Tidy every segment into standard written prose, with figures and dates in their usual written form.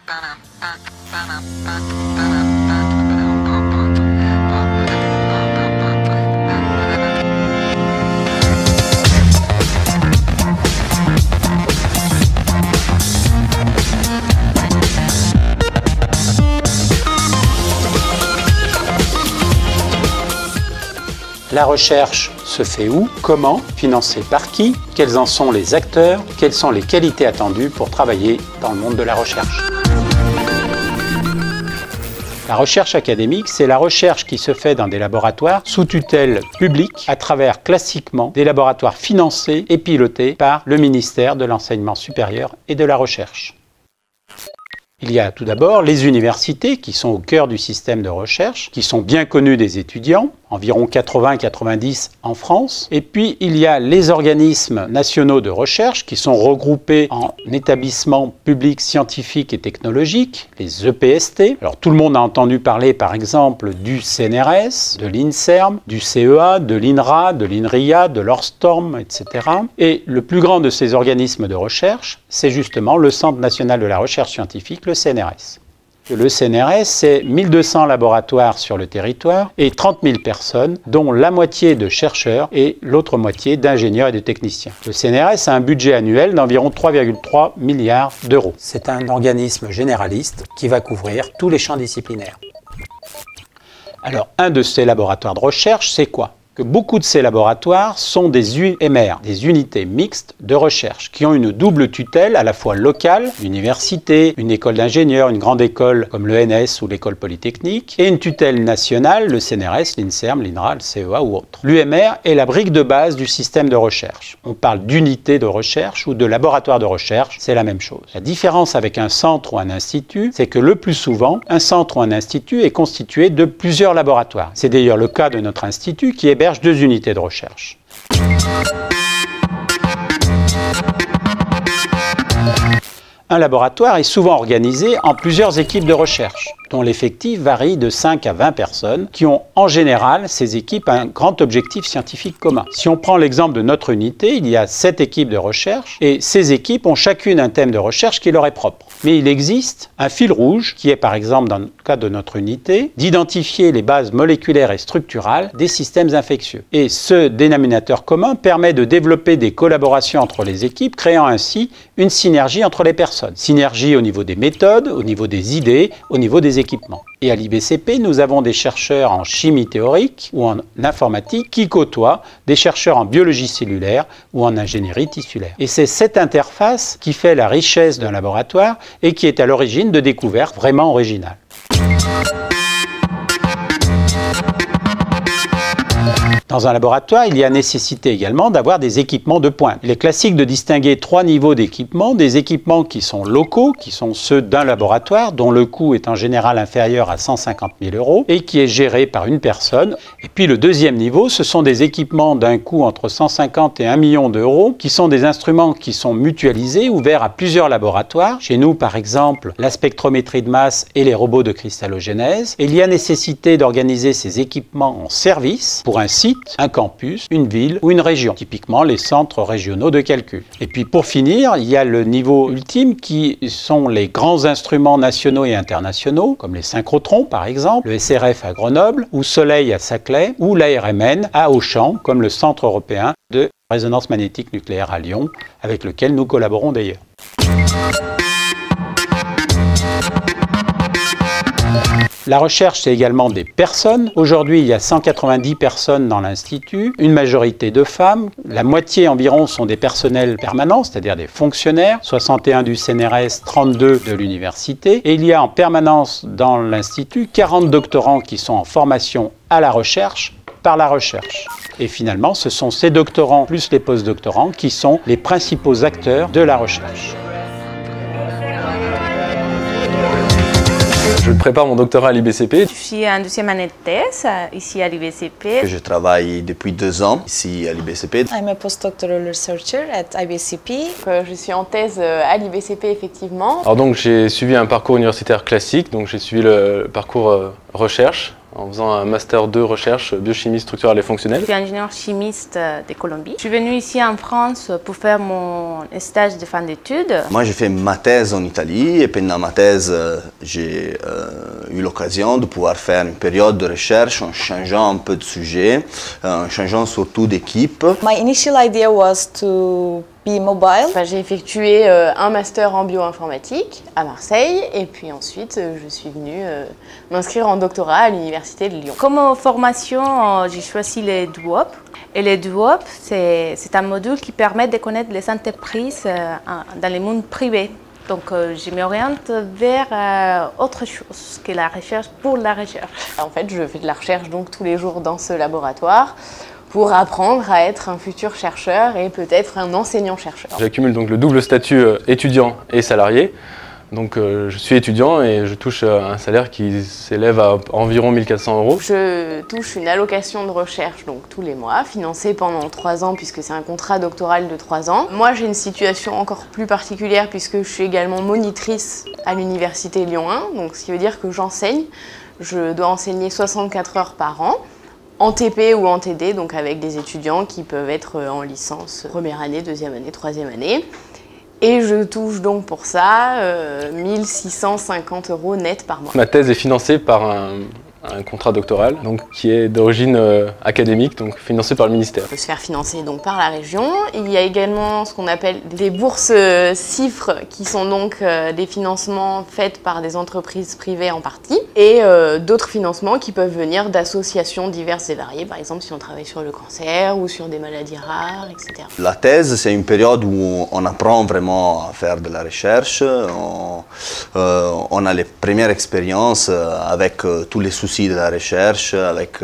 La recherche se fait où, comment, financée par qui, quels en sont les acteurs, quelles sont les qualités attendues pour travailler dans le monde de la recherche. La recherche académique, c'est la recherche qui se fait dans des laboratoires sous tutelle publique à travers classiquement des laboratoires financés et pilotés par le ministère de l'Enseignement supérieur et de la Recherche. Il y a tout d'abord les universités qui sont au cœur du système de recherche, qui sont bien connues des étudiants, environ 80-90 en France. Et puis il y a les organismes nationaux de recherche qui sont regroupés en établissements publics scientifiques et technologiques, les EPST. Alors tout le monde a entendu parler par exemple du CNRS, de l'INSERM, du CEA, de l'INRA, de l'INRIA, de l'ORSTORM, etc. Et le plus grand de ces organismes de recherche, c'est justement le Centre national de la recherche scientifique, le CNRS. Le CNRS, c'est 1200 laboratoires sur le territoire et 30 000 personnes, dont la moitié de chercheurs et l'autre moitié d'ingénieurs et de techniciens. Le CNRS a un budget annuel d'environ 3,3 milliards d'euros. C'est un organisme généraliste qui va couvrir tous les champs disciplinaires. Alors, un de ces laboratoires de recherche, c'est quoi ? Que beaucoup de ces laboratoires sont des UMR, des unités mixtes de recherche, qui ont une double tutelle à la fois locale, l'université, une école d'ingénieurs, une grande école comme l'ENS ou l'école polytechnique, et une tutelle nationale, le CNRS, l'INSERM, l'INRA, le CEA ou autre. L'UMR est la brique de base du système de recherche. On parle d'unité de recherche ou de laboratoire de recherche, c'est la même chose. La différence avec un centre ou un institut, c'est que le plus souvent, un centre ou un institut est constitué de plusieurs laboratoires. C'est d'ailleurs le cas de notre institut qui héberge 2 unités de recherche. Un laboratoire est souvent organisé en plusieurs équipes de recherche, dont l'effectif varie de 5 à 20 personnes, qui ont en général, ces équipes, un grand objectif scientifique commun. Si on prend l'exemple de notre unité, il y a 7 équipes de recherche, et ces équipes ont chacune un thème de recherche qui leur est propre. Mais il existe un fil rouge, qui est par exemple, dans le cas de notre unité, d'identifier les bases moléculaires et structurales des systèmes infectieux. Et ce dénominateur commun permet de développer des collaborations entre les équipes, créant ainsi une synergie entre les personnes. Synergie au niveau des méthodes, au niveau des idées, au niveau des équipements. Et à l'IBCP, nous avons des chercheurs en chimie théorique ou en informatique qui côtoient des chercheurs en biologie cellulaire ou en ingénierie tissulaire. Et c'est cette interface qui fait la richesse d'un laboratoire et qui est à l'origine de découvertes vraiment originales. Dans un laboratoire, il y a nécessité également d'avoir des équipements de pointe. Il est classique de distinguer 3 niveaux d'équipement, des équipements qui sont locaux, qui sont ceux d'un laboratoire, dont le coût est en général inférieur à 150 000 € et qui est géré par une personne. Et puis le deuxième niveau, ce sont des équipements d'un coût entre 150 et 1 million d'euros, qui sont des instruments qui sont mutualisés, ouverts à plusieurs laboratoires. Chez nous, par exemple, la spectrométrie de masse et les robots de cristallogénèse. Et il y a nécessité d'organiser ces équipements en service pour un site, un campus, une ville ou une région, typiquement les centres régionaux de calcul. Et puis pour finir, il y a le niveau ultime qui sont les grands instruments nationaux et internationaux, comme les synchrotrons par exemple, le SRF à Grenoble, ou Soleil à Saclay, ou l'ARMN à Auchan, comme le Centre européen de résonance magnétique nucléaire à Lyon, avec lequel nous collaborons d'ailleurs. La recherche, c'est également des personnes. Aujourd'hui, il y a 190 personnes dans l'Institut, une majorité de femmes. La moitié environ sont des personnels permanents, c'est-à-dire des fonctionnaires, 61 du CNRS, 32 de l'université. Et il y a en permanence dans l'Institut 40 doctorants qui sont en formation à la recherche, par la recherche. Et finalement, ce sont ces doctorants plus les postdoctorants qui sont les principaux acteurs de la recherche. Je prépare mon doctorat à l'IBCP. Je suis en 2e année de thèse ici à l'IBCP. Je travaille depuis 2 ans ici à l'IBCP. I'm a postdoctoral researcher at IBCP. Je suis en thèse à l'IBCP effectivement. Alors donc j'ai suivi un parcours universitaire classique, donc j'ai suivi le parcours recherche en faisant un Master 2 recherche biochimie structurelle et fonctionnelle. Je suis ingénieur chimiste de Colombie. Je suis venue ici en France pour faire mon stage de fin d'études. Moi, j'ai fait ma thèse en Italie et pendant ma thèse, j'ai eu l'occasion de pouvoir faire une période de recherche en changeant un peu de sujet, en changeant surtout d'équipe. My initial idea was to be mobile. J'ai effectué un master en bioinformatique à Marseille et puis ensuite je suis venue m'inscrire en doctorat à l'université de Lyon. Comme formation, j'ai choisi les DUOP. Et les DUOP, c'est un module qui permet de connaître les entreprises dans le monde privé. Donc je m'oriente vers autre chose que la recherche pour la recherche. En fait, je fais de la recherche donc tous les jours dans ce laboratoire pour apprendre à être un futur chercheur et peut-être un enseignant-chercheur. J'accumule donc le double statut étudiant et salarié. Donc je suis étudiant et je touche un salaire qui s'élève à environ 1 400 €. Je touche une allocation de recherche donc tous les mois, financée pendant 3 ans puisque c'est un contrat doctoral de 3 ans. Moi j'ai une situation encore plus particulière puisque je suis également monitrice à l'université Lyon 1, donc ce qui veut dire que j'enseigne. Je dois enseigner 64 heures par an, en TP ou en TD, donc avec des étudiants qui peuvent être en licence première année, deuxième année, troisième année. Et je touche donc pour ça 1 650 € net par mois. Ma thèse est financée par un contrat doctoral donc, qui est d'origine académique, donc financé par le ministère. On peut se faire financer donc par la région. Il y a également ce qu'on appelle des bourses CIFRE qui sont donc des financements faits par des entreprises privées en partie et d'autres financements qui peuvent venir d'associations diverses et variées, par exemple si on travaille sur le cancer ou sur des maladies rares, etc. La thèse, c'est une période où on apprend vraiment à faire de la recherche. On a les premières expériences avec tous les soucis de la recherche, avec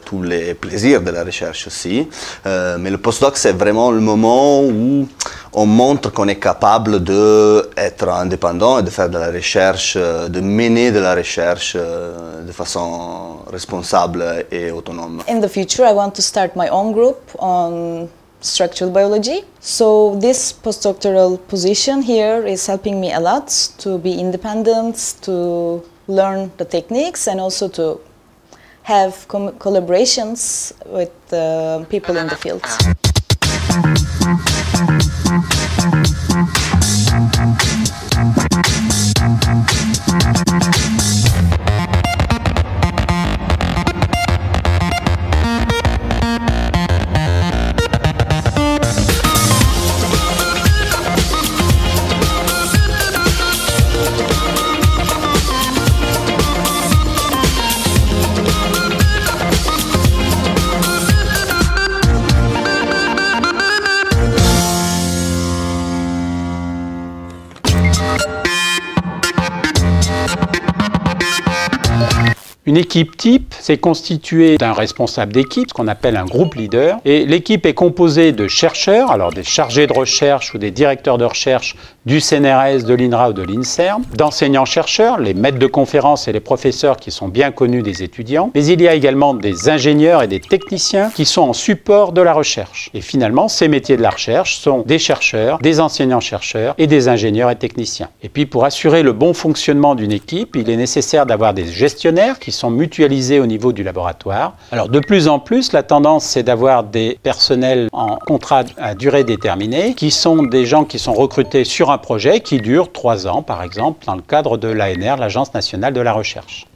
tous les plaisirs de la recherche aussi. Mais le postdoc, c'est vraiment le moment où on montre qu'on est capable d'être indépendant et de faire de la recherche, de mener de la recherche de façon responsable et autonome. In the future, I want to start my own group on structural biology. So this postdoctoral position here is helping me a lot to be independent, to learn the techniques and also to have collaborations with people in the field. Une équipe type, c'est constitué d'un responsable d'équipe, ce qu'on appelle un groupe leader. Et l'équipe est composée de chercheurs, alors des chargés de recherche ou des directeurs de recherche du CNRS, de l'INRA ou de l'INSERM, d'enseignants-chercheurs, les maîtres de conférences et les professeurs qui sont bien connus des étudiants. Mais il y a également des ingénieurs et des techniciens qui sont en support de la recherche. Et finalement, ces métiers de la recherche sont des chercheurs, des enseignants-chercheurs et des ingénieurs et techniciens. Et puis pour assurer le bon fonctionnement d'une équipe, il est nécessaire d'avoir des gestionnaires qui sont mutualisés au niveau du laboratoire. Alors de plus en plus, la tendance c'est d'avoir des personnels en contrat à durée déterminée qui sont des gens qui sont recrutés sur un projet qui dure 3 ans par exemple dans le cadre de l'ANR, l'Agence nationale de la recherche.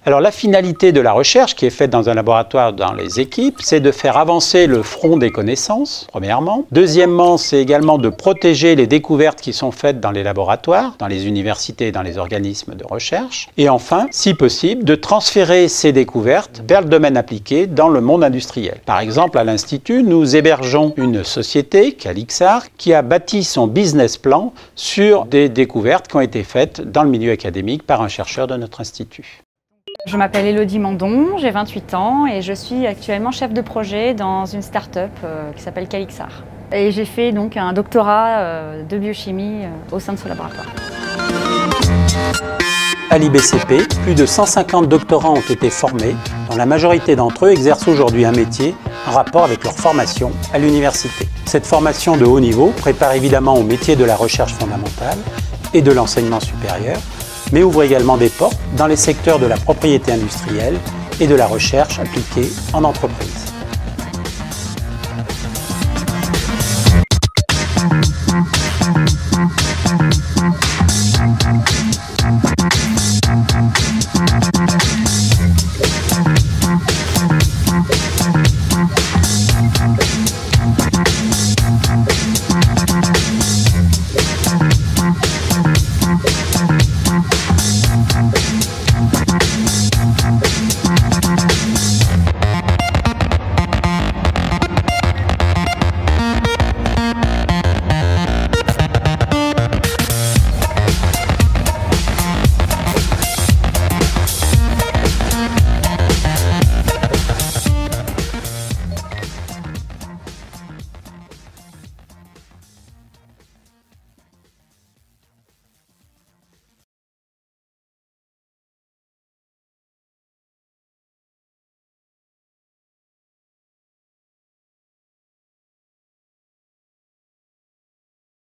Alors la finalité de la recherche qui est faite dans un laboratoire dans les équipes, c'est de faire avancer le front des connaissances, premièrement. Deuxièmement, c'est également de protéger les découvertes qui sont faites dans les laboratoires, dans les universités et dans les organismes de recherche. Et enfin, si possible, de transférer ces découvertes vers le domaine appliqué dans le monde industriel. Par exemple, à l'Institut, nous hébergeons une société, Calixar, qui a bâti son business plan sur des découvertes qui ont été faites dans le milieu académique par un chercheur de notre institut. Je m'appelle Élodie Mandon, j'ai 28 ans et je suis actuellement chef de projet dans une start-up qui s'appelle Calixar. Et j'ai fait donc un doctorat de biochimie au sein de ce laboratoire. À l'IBCP, plus de 150 doctorants ont été formés, dont la majorité d'entre eux exercent aujourd'hui un métier en rapport avec leur formation à l'université. Cette formation de haut niveau prépare évidemment au métier de la recherche fondamentale, et de l'enseignement supérieur, mais ouvre également des portes dans les secteurs de la propriété industrielle et de la recherche appliquée en entreprise.